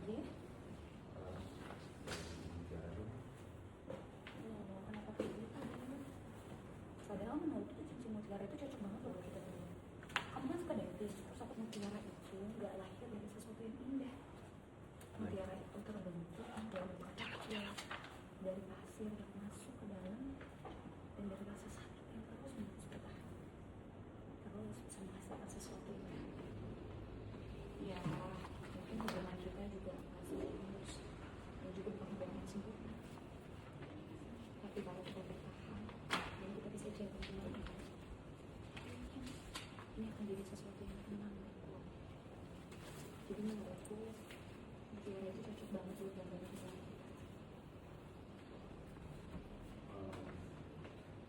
aja ya. Kenapa kayak gitu? Padahal menurutku cincin mutiara itu cocok banget loh buat kita berdua. Kamu kan suka dating, terus aku mutiara itu nggak lahir dari sesuatu yang indah. Mutiara itu terbentuk dari luka kecil, dari pasir yang masuk ke dalam, dan dari rasa sakit yang terus menerus bertahan. Terus bisa menghasilkan sesuatu yang ya mungkin hubungan kita juga masih mulus dan juga bukan hubungan yang sempurna. Tapi kalau kita bertahan dan kita bisa jaga hubungan kita, ini akan jadi sesuatu yang tenang. Jadi menurutku mutiara itu cocok banget buat gambaran hubungan kita.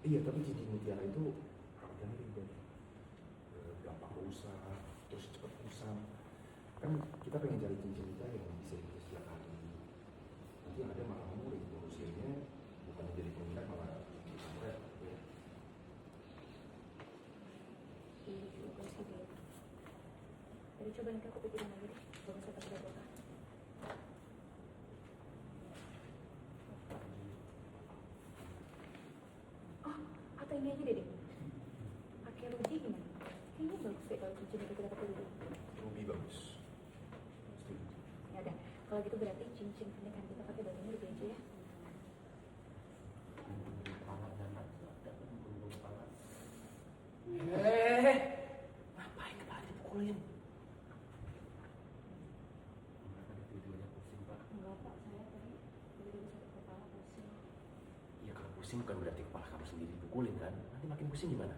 Iya, tapi cincin mutiara itu harganya ribet. Gampang rusak, terus cepat kusam. Kan kita pengen cari cincin kita yang bisa dipakai setiap hari. Nanti yang ada malah kamu ngurusinnya bukannya jadi peminat malah sampai ya. Iya juga sih, Beb. Jadi coba nanti aku pikirin lagi deh, bagus atau tidak botak. Oh, atau ini aja deh. Pakai ruby gimana? Kayaknya bagus deh kalau cincin itu kita pakai ruby. Ruby bagus. Setuju. Ya udah, kalau gitu berarti cincin pernikahan kita pakai batunya ruby aja ya. Ngapain kepala dipukulin? Enggak Pak, saya tadi tiba-tiba sakit kepala pusing. Ya kalau pusing bukan berarti kepala kamu sendiri dipukulin kan? Nanti makin pusing gimana?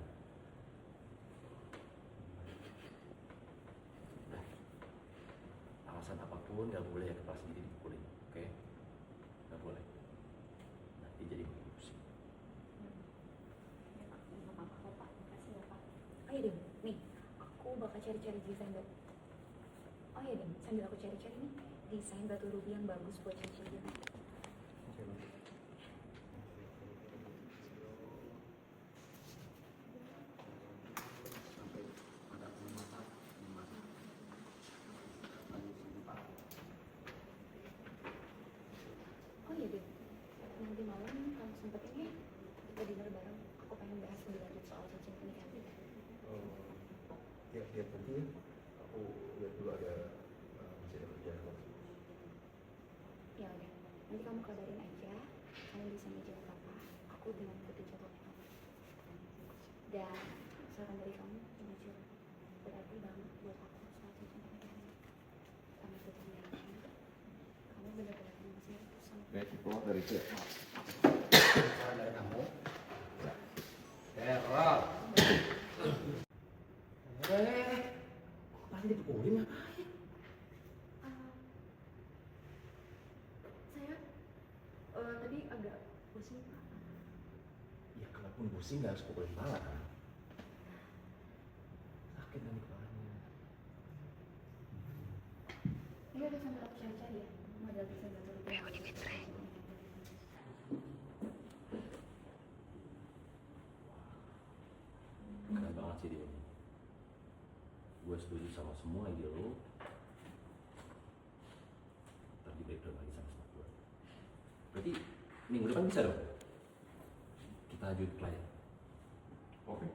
Nah, alasan apapun gak boleh ya kepala sendiri dipukulin, oke? Gak boleh. Nanti jadi makin pusing. Ya Pak, nggak apa-apa kok Pak, makasih ya Pak. Oh iya Dim, nih aku bakal cari-cari desain batu. Oh iya Dim, sambil aku cari-cari nih desain batu ruby yang bagus buat cincin kita. Oh iya Dim, nanti malam kalau sempetin ya kita dinner bareng. Aku pengen bahas lebih lanjut soal cincin pernikahan kita. Lihat nanti ya. Aku lihat dulu ada masih ada kerjaan kok. Ya udah, nanti kamu kabarin aja. Kamu bisa ngejawab apa? Aku dengan ikutin jadwalnya kamu. Dan saran dari kamu jujur berarti banget buat aku soal cincin pernikahan ini. Kamu ikutin janji. Kamu benar-benar masih itu sama. Baik, keluar dari cek. Saran dari kamu. Errol. Kepala dipukulin ngapain? Saya tadi agak pusing Pak. Ya kalaupun pusing gak harus pukulin kepala kan? Sakit nanti kepalanya. Ini udah sampai aku cari-cari ya model desain batu ruby. Keren banget sih dia. Gue setuju sama semua ide lo. Ntar di breakdown lagi sama gue. Berarti minggu depan bisa dong? Kita ajuin klien. Oke.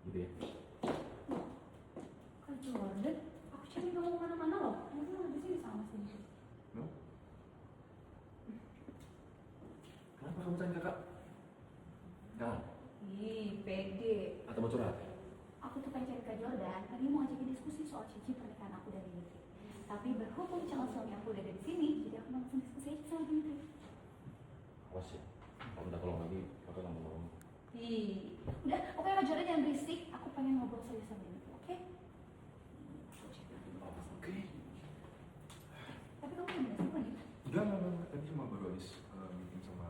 Gitu ya. Kak Jordan, aku cari kamu kemana-mana loh. Kamu malah di sini sama sini. No? Kenapa kamu tanya kakak? Jangan. Ih, pede. Atau mau curhat? Aku tuh pengen cari Kak Jordan. Tadi mau ngajakin diskusi soal cincin pernikahan aku dan Dimitri. Tapi berhubung calon suami aku udah ada di sini, jadi aku langsung diskusi aja sama Dimitri. Awas ya. Kalau udah tolong lagi, kakak nggak mau ngomong. Ih, udah, pokoknya Kak Jordan jangan berisik. Aku pengen ngobrol serius sama Dimitri, oke? Aku cek dulu. Oke. Tapi kamu udah beres apa nih? Enggak. Tadi cuma baru habis meeting sama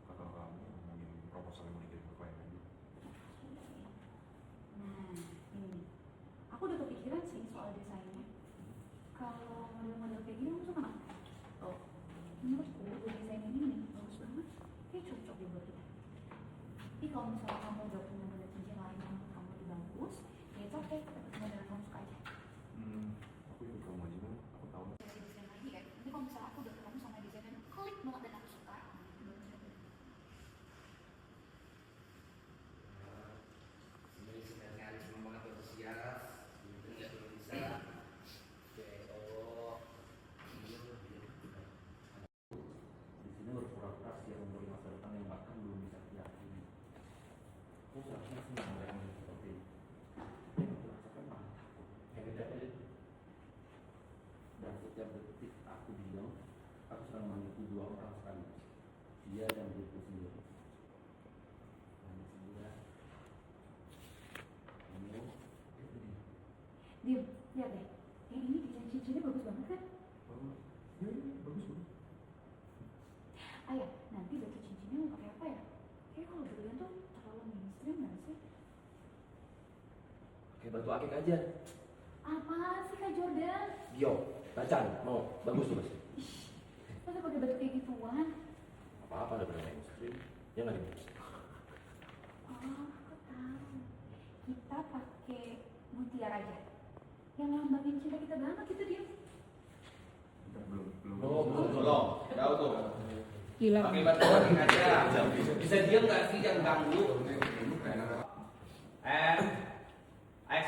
kakak kamu ngomongin proposal yang mau dikirim ke klien lagi. Nah, ini. Aku udah kepikiran sih soal desainnya. Kalau model-model kayak gini, kamu suka nggak? Oh, menurutku desain ini nih bagus banget. Kayak cocok deh buat kita. Tapi kalau misalnya kamu udah punya model cincin lain yang menurut kamu lebih bagus, ya itu oke. Model yang kamu suka aja. Aku ikut kamu aja, aku tahu. Cari desain lagi Diam, lihat deh. Yang ini desain cincinnya bagus banget kan? Ya, bagus bagus. Ayah, nanti batu cincinnya mau pakai apa ya? Kayak kalau berlian tuh terlalu mainstream nggak sih? Kayak batu akik aja. Apa sih Kak Jordan? Gio, bacan, mau bagus tuh mas. Masa pakai batu kayak gituan? Apa-apa udah pernah mainstream. Ya nggak nih? Oh, aku tahu. Kita pakai mutiara aja. Yang lambangin cinta kita banget itu dia. Kita belum. Belum. Tahu tuh. Gila. Pakai batu akik aja. Bisa diam nggak sih, jangan ganggu. Ayo.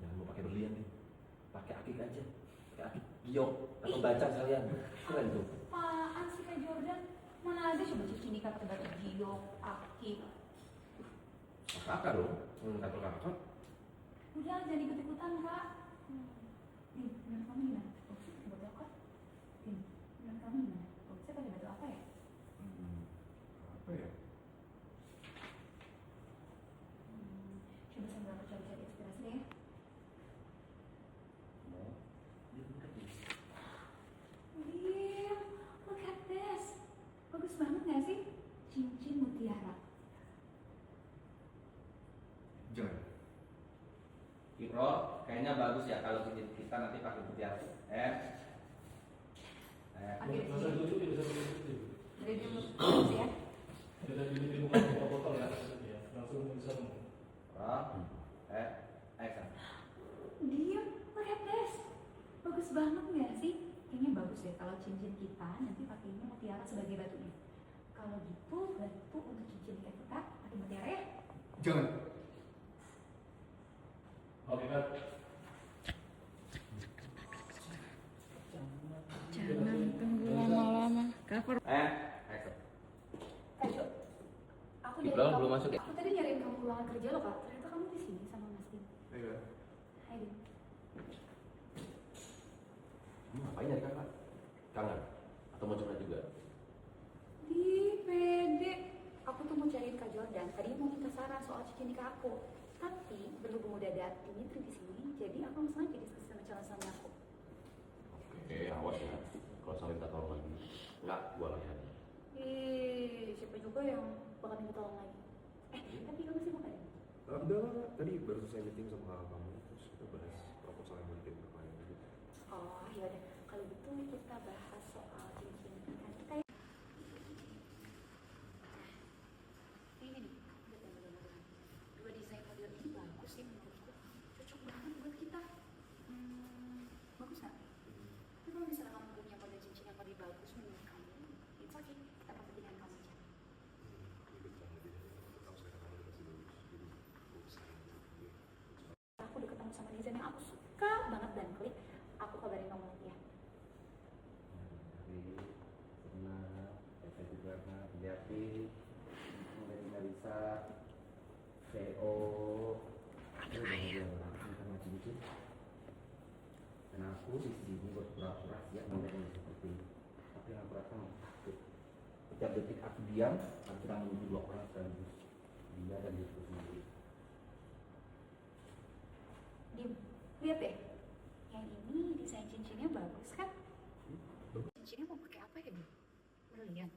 Jangan mau pakai berlian nih. Pakai akik aja. Pakai akik Gio atau bacan sekalian. Keren tuh. Apaan sih Kak Jordan? Mana ada coba cincin nikah pakai batu giok, akik. Kakak dong. Kata kakak. Udah jangan ikut-ikutan Kak. Menurut kamu gimana? Bagusnya pakai batu apa? Menurut kamu gimana? Bagusnya pakai batu apa ya? Apa ya? Coba sambil aku cari-cari inspirasi deh ya. Wih, look at this. Bagus banget gak sih? Cincin mutiara. Jangan. Bro, kayaknya bagus ya kalau kita nanti pakai mutiara. Pakai di sini. Dari dulu bagus ya. Kita di bukan botol ya, langsung bisa Bro, action. Diam, look at this. Bagus banget gak sih? Kayaknya bagus deh kalau cincin kita nanti pakainya mutiara sebagai batunya. Kalau gitu, batu untuk cincin nikah kita pakai mutiara ya? Jangan. Oke kan? Jangan tunggu lama-lama. Cover. Action. Kak Jo, aku Belum, kamu- belum masuk ya? Aku tadi nyariin kamu ruangan kerja lo Kak. Ternyata kamu di sini sama Mas Dim. Ayo. Hai Dim. Ngapain dari kakak? Kangen? Atau mau curhat juga? Di pede. Aku tuh mau cariin Kak Jordan. Tadi mau minta saran soal cincin nikah aku. Tapi berhubung udah ada Dimitri di sini, jadi aku langsung aja diskusi sama calon suami aku. Oke, awas ya. Kalau sampai minta tolong lagi. Enggak, gua lah ya. Siapa juga yang bakal minta tolong lagi? Tapi kamu sibuk kan? Udah lah, tadi baru selesai meeting sama kamu, terus kita bahas proposal yang mau bikin kemarin gitu. Oh, ya udah. Kalau gitu kita bahas soal cincin nikah kita ya. Ini nih, bener-bener. Dua desain model ini bagus sih menurutku. Cocok banget buat kita. Bagus nggak? Tapi kalau misalnya kamu punya model cincin yang lebih bagus menurut kamu, it's okay. Kita pakai pilihan kamu aja. Aku udah ketemu sama desain yang aku suka banget dan klik. Aku kabarin kamu nanti ya. Saya juga lihatin dari Marisa, CEO, dan aku di sini buat pura-pura siap melihat seperti ini. Tapi yang aku rasa takut. Setiap detik aku diam, aku sedang menunggu dua orang sekaligus. Dia dan diriku sendiri. Dim, lihat deh. Yang ini desain cincinnya bagus kan? Cincinnya mau pakai apa ya, Dim? Berlian.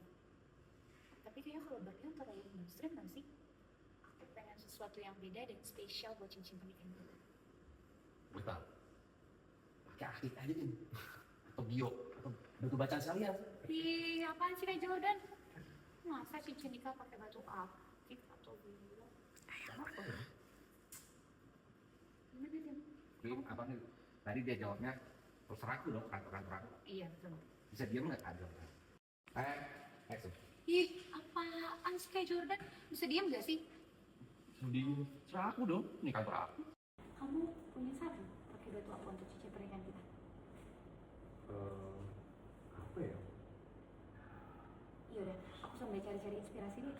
Tapi kayaknya kalau berlian terlalu mainstream nggak sih? Aku pengen sesuatu yang beda dan spesial buat cincin pernikahan kita. Betul. Pakai akik aja nih. Atau bio, atau batu bacaan sekalian. Ih, apaan sih Kak Jordan? Masa cincin nikah pakai batu akik atau biru? Apa? Gimana, Dim? Ini apa nih? Tadi dia jawabnya, terserah aku dong, kantor-kantor aku. Iya, betul. Bisa diam nggak ada? Action. Ih, apaan sih Kak Jordan? Bisa diam gak sih? Terserah aku dong, ini kantor aku. Kamu punya saran pakai batu apa untuk cincin pernikahan kita? Apa ya? Iya udah, aku sambil cari-cari inspirasi deh.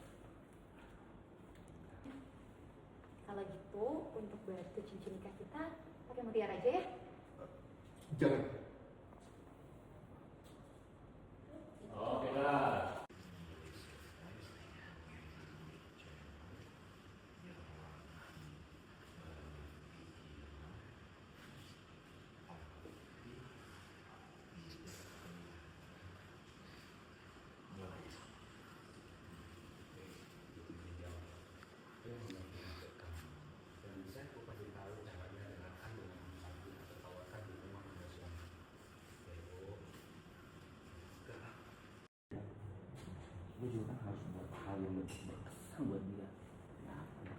Kalau gitu, untuk batu cincin nikah kita pakai mutiara aja ya. Jangan. Oke kan? aku juga kan harus buat hal yang berkesan buat dia. Kenapa ya?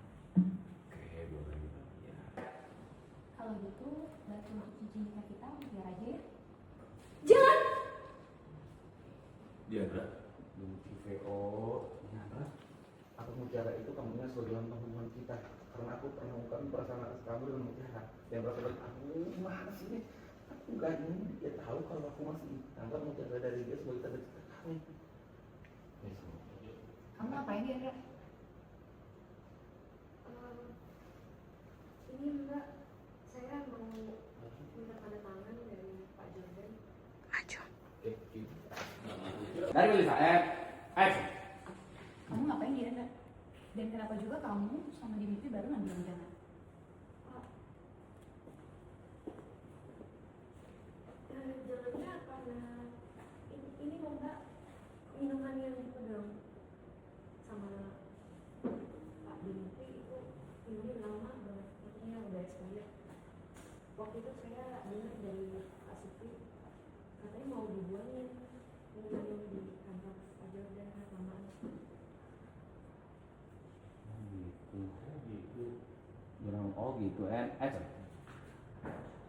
Oke, boleh gitu. Ya. Kalau gitu, bantu untuk cincin nikah kita untuk biar aja ya. Jangan! Diandra, Di VO, ternyata aku Mutiara itu kamunya selalu dalam hubungan kita. Karena aku pernah mengungkapkan perasaan atas kamu dengan Mutiara. Dan perasaan aku gimana sih ini? Aku gak ingin dia tahu kalau aku masih anggap Mutiara dari dia sebagai tanda cinta kami. Kamu ngapain dia, Andra? Ini Mbak, saya mau minta tanda tangan dari Pak Jordan. Dari Melisa, action. Kamu ngapain dia, Andra? Dan kenapa juga kamu sama Dimitri baru ngambil undangan? Jalannya karena ini loh Mbak, minuman yang dipegang sama Pak Dimitri itu ini lama banget, makanya udah expired. Waktu itu saya dengar dari Pak Siti katanya mau dibuangin minuman yang di kantor Pak Jordan lamaan. Gitu, action.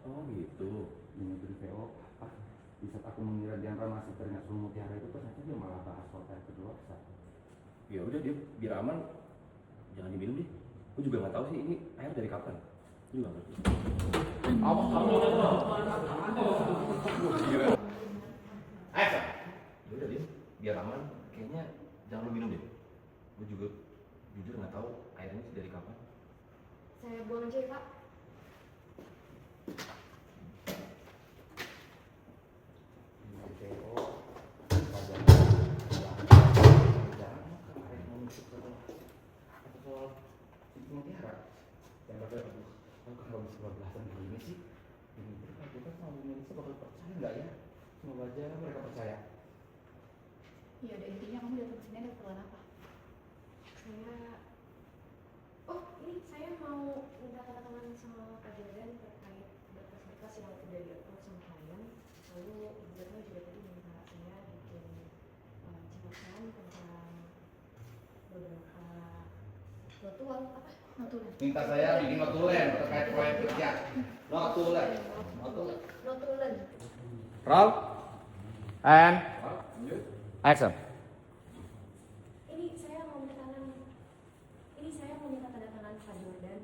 Oh gitu. Di VO, apa? Di saat aku mengira Diandra masih teringat sama Mutiara itu, ternyata dia malah bahas hotel kedua satu. Ya udah dia biar aman, jangan diminum deh. Gue juga nggak tahu sih ini air dari kapan. Gue juga nggak ngerti. Action. Ya udah dia biar aman, kayaknya jangan lu minum deh. Gue juga jujur nggak tahu airnya sih dari kapan. Saya buang aja ya Pak. Di VO, Mutiara. Yang bakal aku kalau bisa bablasan begini sih. Ini kita sama Indonesia bakal percaya nggak ya? Semoga aja mereka percaya. Ya udah, intinya kamu datang sini ada keperluan apa? Ini saya mau minta tanda tangan sama Pak Jordan terkait berkas-berkas yang udah di-approve sama klien. Lalu Ibu Retno juga tadi minta saya bikin catatan tentang beberapa notulen apa? Notulen. Minta saya bikin notulen terkait proyek kerja. Notulen. Notulen. Roll. And action. Ini saya mau minta tanda tangan Pak Jordan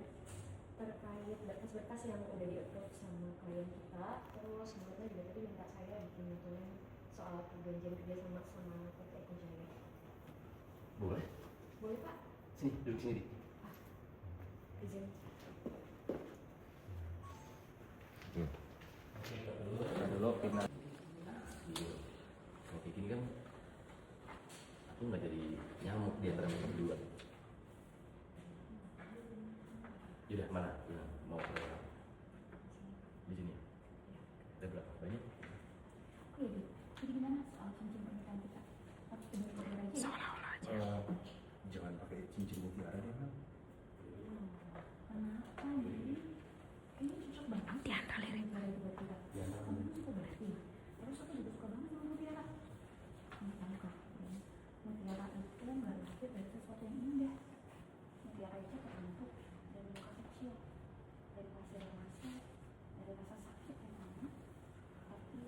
terkait berkas-berkas yang udah di-approve sama klien kita. Terus Ibu Retno juga tadi minta saya bikin notulen soal perjanjian kerjasama sama PT Eko Jaya. Boleh? Boleh Pak? Sini, duduk sini di. Izin. Kita dulu kita. Kalau kayak gini kan, aku nggak jadi nyamuk di antara mereka berdua. Yaudah mana? Ya, mau ke di sini. Ada berapa banyak? Iya, Di. Jadi gimana soal cincin pernikahan kita? Harus bener-bener aja ya? Jangan pakai cincin mutiara deh, Mel. Kenapa nih? Kayaknya cocok banget ya antara Mutiara buat kita. Kamu kan suka berarti. Terus aku juga suka banget sama Mutiara. Kamu tahu kan? Mutiara itu nggak lahir dari sesuatu yang indah. Mutiara itu terbentuk dari luka kecil, dari pasir rasa, dari rasa sakit yang lama, tapi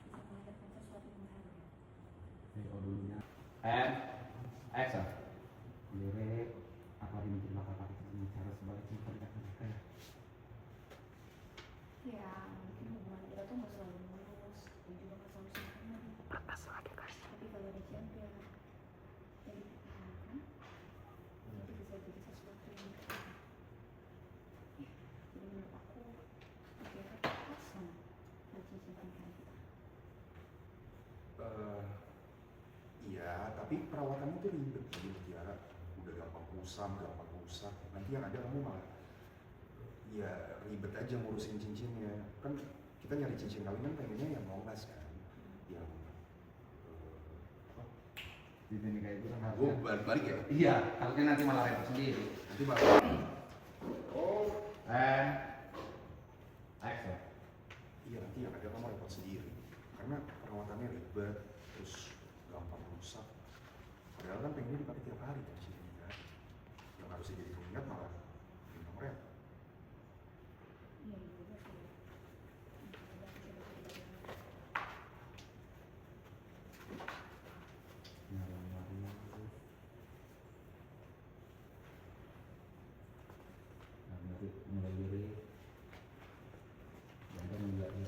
bisa melahirkan sesuatu yang berharga. VO dulunya. And action. Lirik apa Dimitri bakal pakai cara sebagai cinta di atas mereka ya? Ya, mungkin hubungan kita tuh nggak selalu mulus, dan juga nggak selalu sempurna. Tapi kalau dijaga dan dipertahankan, itu bisa jadi sesuatu yang berharga. Jadi menurut aku, Mutiara pas banget buat cincin pernikahan kita. Iya, tapi perawatannya tuh ribet jadi mutiara. Udah gampang kusam, gampang rusak. Nanti yang ada kamu malah ya ribet aja ngurusin cincinnya. Kan kita nyari cincin kawin kan pengennya yang longgas kan, yang Di sini kayak itu kan gue harusnya. balik ya. Iya, harusnya nanti malah repot sendiri. Nanti malah And action. iya nanti yang ada kamu repot sendiri karena perawatannya ribet terus gampang rusak. Padahal kan pengennya dipakai tiap hari kan sih kan. Yang harusnya jadi pengingat malah bikin nomor rem. Iya juga sih. Mulai diri dan enggak ya.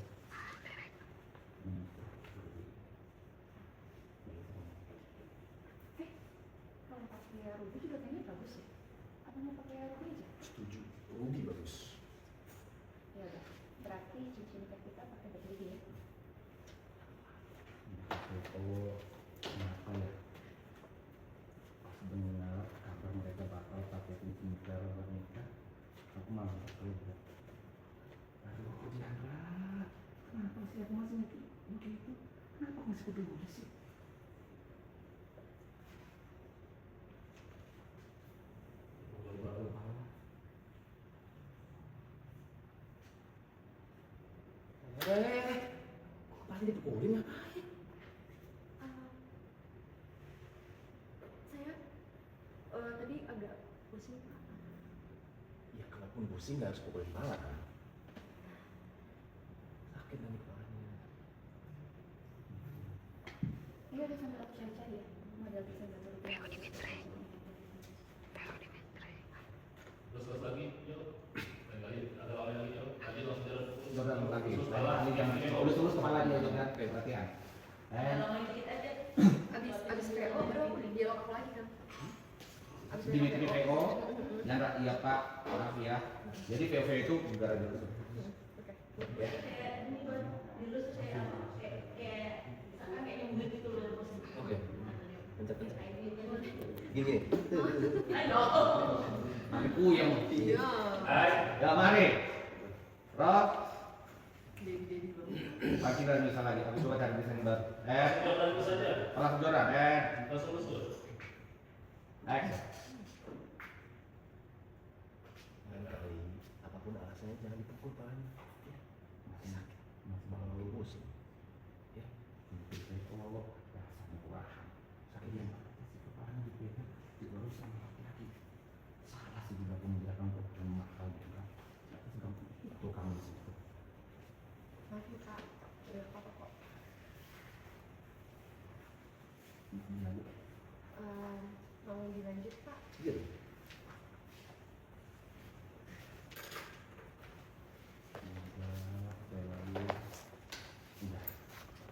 Kalau pakai ruby juga kayaknya bagus ya. Apa mau pakai ruby aja? Setuju. Rugi bagus. Ya udah. Berarti cincin kita pakai baju ruby ya. Oh, kenapa ya? Sebenarnya kabar mereka bakal pakai cincin nikah, aku malah nggak tahu. Aduh, Diandra, kenapa sih aku masih begitu? Kenapa aku masih peduli sih? Kok pasti dipukulin ngapain? Saya tadi agak pusing Pak. Ya kalaupun pusing nggak harus pukulin kepala kan? Sakit nanti kepalanya. Iya udah sambil aku cari-cari ya. Model desain baju ruby. Terus lagi, yuk. Lain kali ada orang lagi, yuk. Lagi langsung jalan. Udah lagi, ini jangan tulus kepala dia jangan perhatian. Abis PO baru aku dialog aku lagi kan. Di meeting PO, Diandra, iya Pak, maaf ya. Jadi PO itu negara dulu. Oke. Pencet. Gini. Aku yang ya mari. Rob. Pasti dan bisa lagi. Aku coba cari desain baru. Jalan saja. Kelas juara. Langsung masuk. Next. Lain kali, apapun alasannya jangan dipukul kepalanya. Ya. Sakit. Malah makin pusing. Ya. PO rasanya murahan. Sakitnya si kepalanya dipegang baru sama laki-laki. Salah sih juga pembiaran untuk cuma kali kan. Itu kamu di situ. Maaf ya Kak, udah apa kok. Iya. Mau dilanjut Pak? Iya.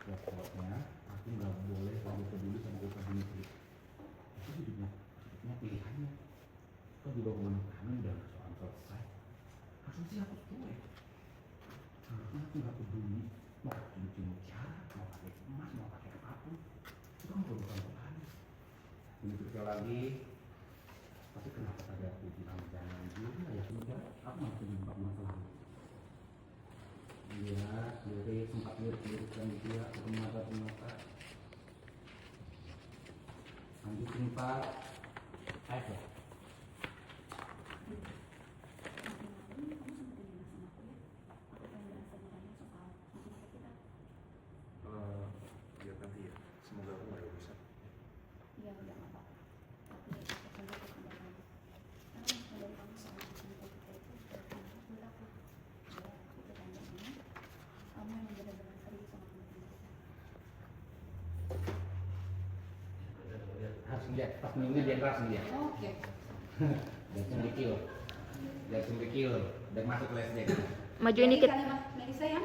Pokoknya aku nggak boleh terlalu peduli sama usaha ini. Itu hidupnya pilihannya. Kan juga hubungan kami udah soal selesai. Harusnya aku cuek. Harusnya aku nggak peduli mau pakai cincin mutiara, mau pakai emas, mau pakai apapun. Itu kan urusan Tuhan. Ini sekali lagi. Tapi kenapa tadi aku bilang jangan juga ya sudah. Aku malah terjebak masalah. Iya, lirik sempat lirik dan dia mata. Lanjutin Pak. Ayo. Lihat nanti ya. Semoga aku nggak ada urusan. Iya udah nggak apa-apa. Tapi aku sambil ke kamar lagi. Karena model kamu soal cincin kita itu sudah pernah buat aku. Ya itu tandanya kamu yang benar-benar serius sama teman-teman kita. Harus lihat pas minumnya dia keras dia. Oke. Dan sembikil, dan masuk flashback. Majuin dikit. Kalimat Melisa ya.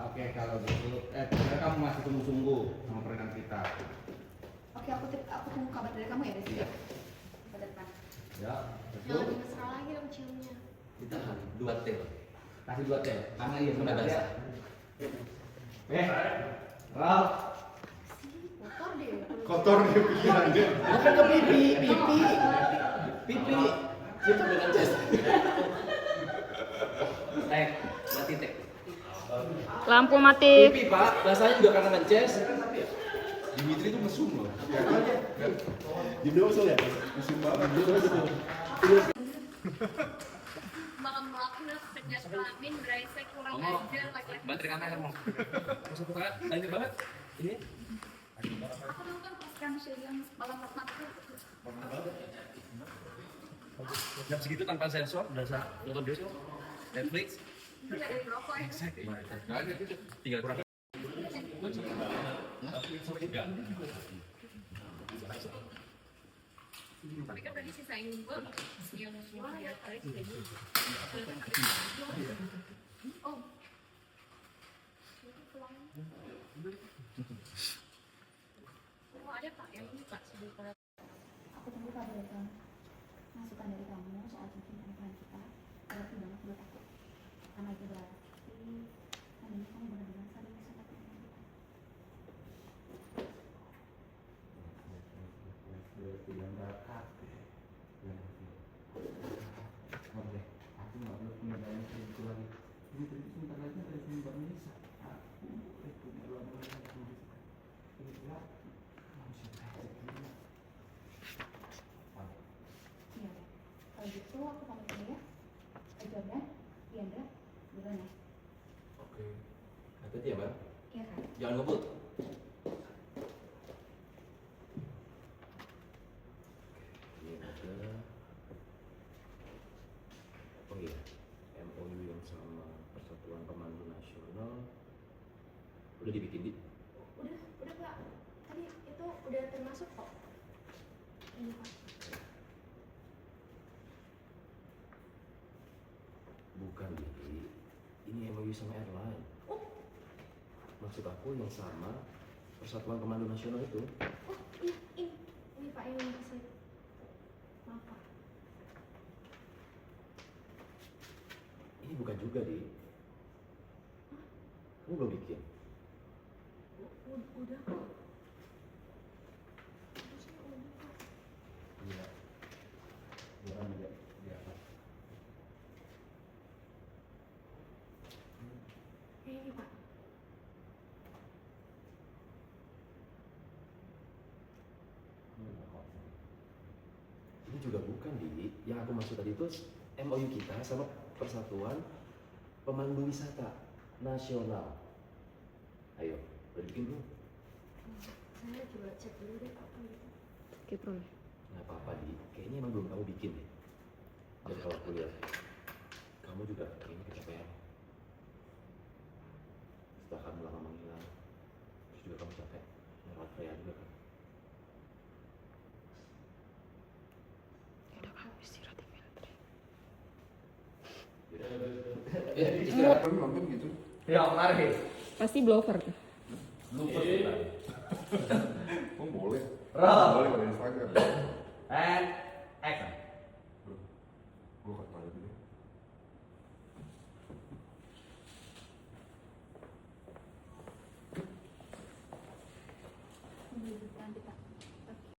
Oke kalau gitu, sebenarnya kamu masih sungguh-sungguh sama pernikahan kita. Oke, aku tunggu kabar dari kamu ya, Desi. Iya. Ke depan. Ya, Jangan betul. mesra lagi dong ciumnya. Ditahan 2 tel. Kasih 2 tel, karena iya Udah sudah basah. Ralf. Kotor deh. Kotor dia pikirannya. Bukan ke pipi. Pipi. Siapa dengan jas? Mati tek. Lampu mati. Pipi Pak, rasanya juga karena ngeces. Dimitri itu mesum loh. Di bawah soalnya. Mesum banget. Makan melakukan tegas kelamin, brengsek, kurang ajar, laki-laki. Baterai kamera mau. Masuk ke banget. Ini. Aku nonton pas Ramsey yang malam mati. Jam segitu tanpa sensor, udah nonton bioskop, Netflix. Tidak dari rokok ya. Exactly. Tinggal kurang. Tapi kan tadi sisain gue yang semua ya kali sih. Oh. Oh, ada Pak yang ini Pak sebentar. Aku tunggu kabar masukan dari kamu soal cincin pernikahan kita. Berarti banget buat aku. Sama itu berarti ini kamu benar-benar saling bisa dapat dengan kita. Bilang bakat oke, aku nggak boleh punya banyak kayak gitu lagi. Ini terus sebentar lagi ada yang Mbak Melisa. Aku boleh punya banyak kayak gitu. Ini pula manusia brengsek ini. Iya deh. Kalau gitu aku pamit dulu ya. Jordan, Diandra, duluan ya. Oke. Hati-hati ya, Bang. Iya kan? Jangan ngebut. Ini ada. Oh iya, MOU yang sama Persatuan Pemandu Nasional udah dibikin di. Udah Pak. Tadi itu udah termasuk kok. Ini Pak. Bukan di. Ini MOU sama airline. Maksud aku yang sama Persatuan Pemandu Nasional itu. Oh ini Pak yang kasih. Maaf Pak. Ini bukan juga di. Kamu belum bikin. Udah kok. Harusnya udah kok. Iya. Bukan juga. Iya. Ini Pak. Ini juga bukan di. Yang aku maksud tadi itu MOU kita sama Persatuan Pemandu Wisata Nasional. Ayo, udah bikin belum? Saya coba cek dulu deh Pak. Gitu. Oke, Bro. Nggak apa-apa di. Kayaknya emang belum kamu bikin deh. Dan kalau aku lihat, kamu juga kayaknya kecapean. Setelah kamu lama menghilang, terus juga kamu capek merawat Freya juga kan. Udah kamu istirahat di filter. Istirahat kamu nonton gitu. Ya, mari. Pasti blower tuh. Lupa. Oh boleh. Roll. Boleh pada Instagram. And action. Gue ke toilet dulu. Menunjukkan kita.